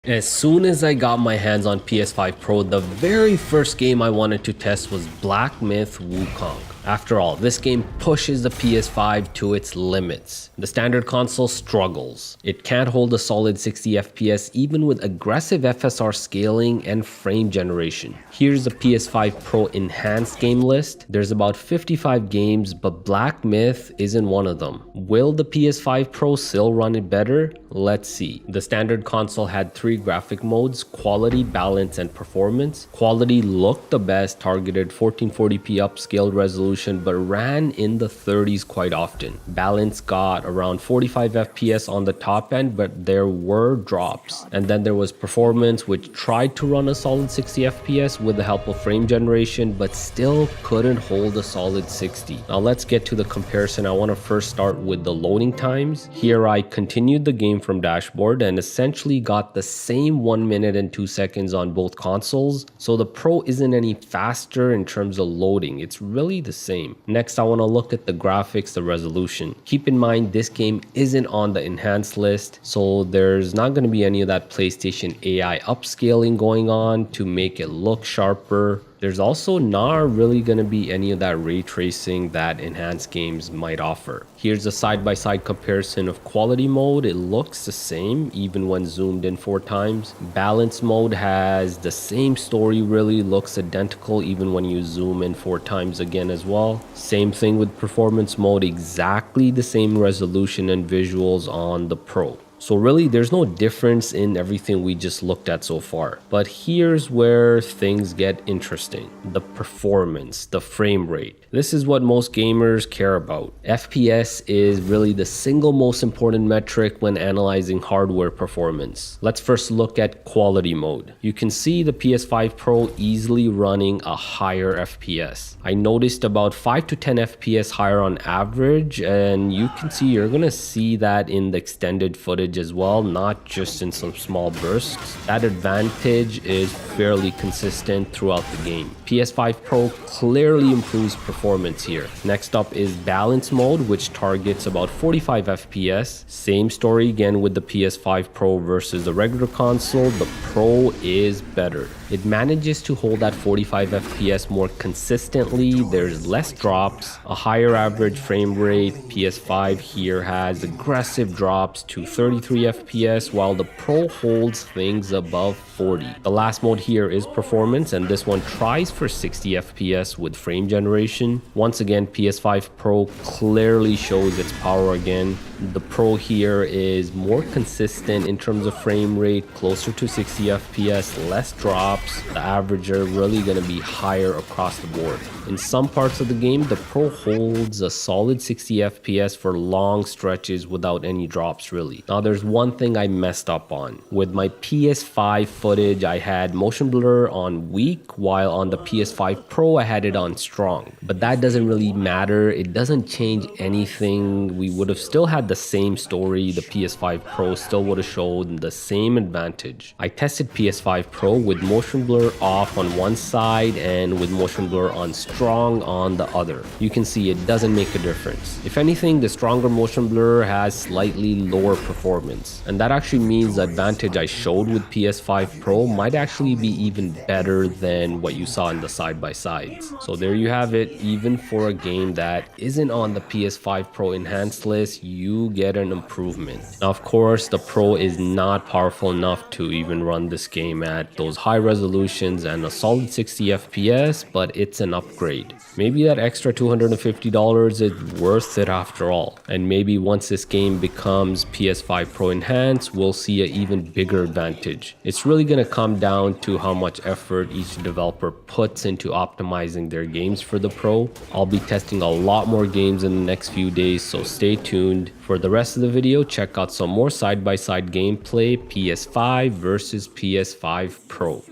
As soon as I got my hands on PS5 Pro, the very first game I wanted to test was Black Myth Wukong. After all, this game pushes the PS5 to its limits. The standard console struggles. It can't hold a solid 60 FPS even with aggressive FSR scaling and frame generation. Here's the PS5 Pro enhanced game list. There's about 55 games, but Black Myth isn't one of them. Will the PS5 Pro still run it better? Let's see. The standard console had three graphic modes: quality, balance, and performance. Quality looked the best, targeted 1440p upscaled resolution, but ran in the 30s quite often. Balance got around 45 FPS on the top end, but there were drops. And then there was performance, which tried to run a solid 60 FPS with the help of frame generation, but still couldn't hold a solid 60. Now let's get to the comparison. I want to first start with the loading times. Here I continued the game from dashboard and essentially got the same 1 minute and 2 seconds on both consoles. So the Pro isn't any faster in terms of loading. It's really the same. Next, I want to look at the graphics, the resolution. Keep in mind, this game isn't on the enhanced list, so there's not going to be any of that PlayStation AI upscaling going on to make it look sharper. There's also not really going to be any of that ray tracing that enhanced games might offer. Here's a side-by-side comparison of quality mode. It looks the same even when zoomed in 4 times. Balance mode has the same story, really looks identical even when you zoom in 4 times again as well. Same thing with performance mode, exactly the same resolution and visuals on the Pro. So really, there's no difference in everything we just looked at so far. But here's where things get interesting. The performance, the frame rate. This is what most gamers care about. FPS is really the single most important metric when analyzing hardware performance. Let's first look at quality mode. You can see the PS5 Pro easily running a higher FPS. I noticed about 5 to 10 FPS higher on average, and you can see you're gonna see that in the extended footage as well, not just in some small bursts. That advantage is fairly consistent throughout the game. PS5 Pro clearly improves performance here. Next up is balance mode, which targets about 45 FPS. Same story again with the PS5 Pro versus the regular console. The Pro is better. It manages to hold that 45 FPS more consistently. There's less drops, a higher average frame rate. PS5 here has aggressive drops to 33 FPS, while the Pro holds things above 40. The last mode here is performance, and this one tries for 60 FPS with frame generation. Once again, PS5 Pro clearly shows its power again. The Pro here is more consistent in terms of frame rate, closer to 60 FPS, less drops. The average are really going to be higher across the board. In some parts of the game, the Pro holds a solid 60 FPS for long stretches without any drops really. Now there's one thing I messed up on. With my PS5 footage, I had motion blur on weak, while on the PS5 Pro I had it on strong. But that doesn't really matter. It doesn't change anything. We would have still had the same story. The PS5 Pro still would have shown the same advantage. I tested PS5 Pro with motion blur off on one side and with motion blur on strong on the other. You can see it doesn't make a difference. If anything, the stronger motion blur has slightly lower performance, and that actually means the advantage I showed with PS5 Pro might actually be even better than what you saw in the side-by-sides. So there you have it. Even for a game that isn't on the PS5 Pro enhanced list, you get an improvement. Now of course, the Pro is not powerful enough to even run this game at those high resolutions and a solid 60 FPS, but it's an upgrade. Maybe that extra $250 is worth it after all. And maybe once this game becomes PS5 Pro enhanced, we'll see an even bigger advantage. It's really going to come down to how much effort each developer puts into optimizing their games for the Pro. I'll be testing a lot more games in the next few days, so stay tuned. For the rest of the video, check out some more side-by-side gameplay, PS5 versus PS5 Pro.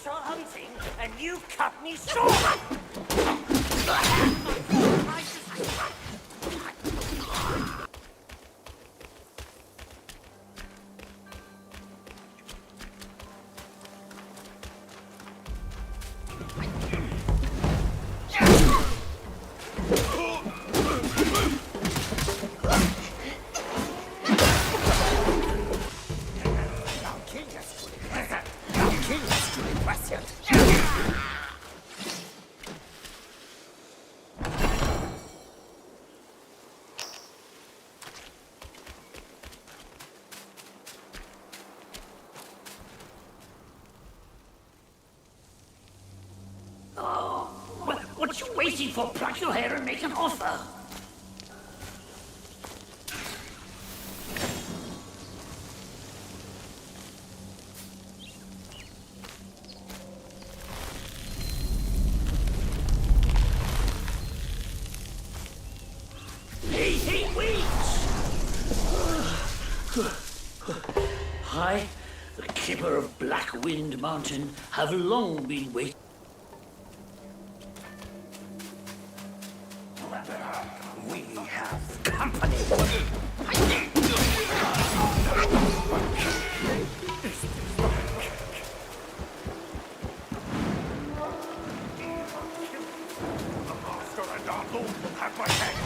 Hunting, and you cut me short! What you waiting for? Pluck your hair and make an offer. Hey, wait! I, the keeper of Black Wind Mountain, have long been waiting. We have company. The master and our lord have my head.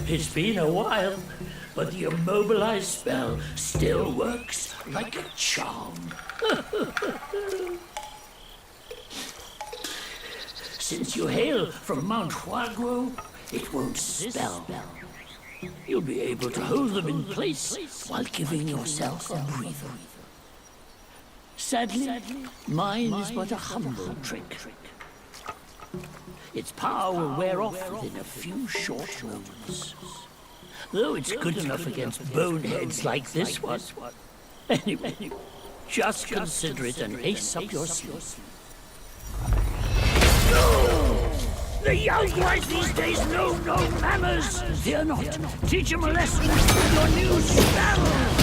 It's been a while, but the immobilized spell still works like a charm. Since you hail from Mount Huaguo, it won't spell. You'll be able to hold them in place while giving yourself a breather. Sadly, mine is but a humble trick. Its power will wear off within a few short moments. Though it's good enough against boneheads like this one. Anyway, just consider it an ace up your sleeve. The young boys these days know no manners. Fear not. Teach them a lesson with your new spell.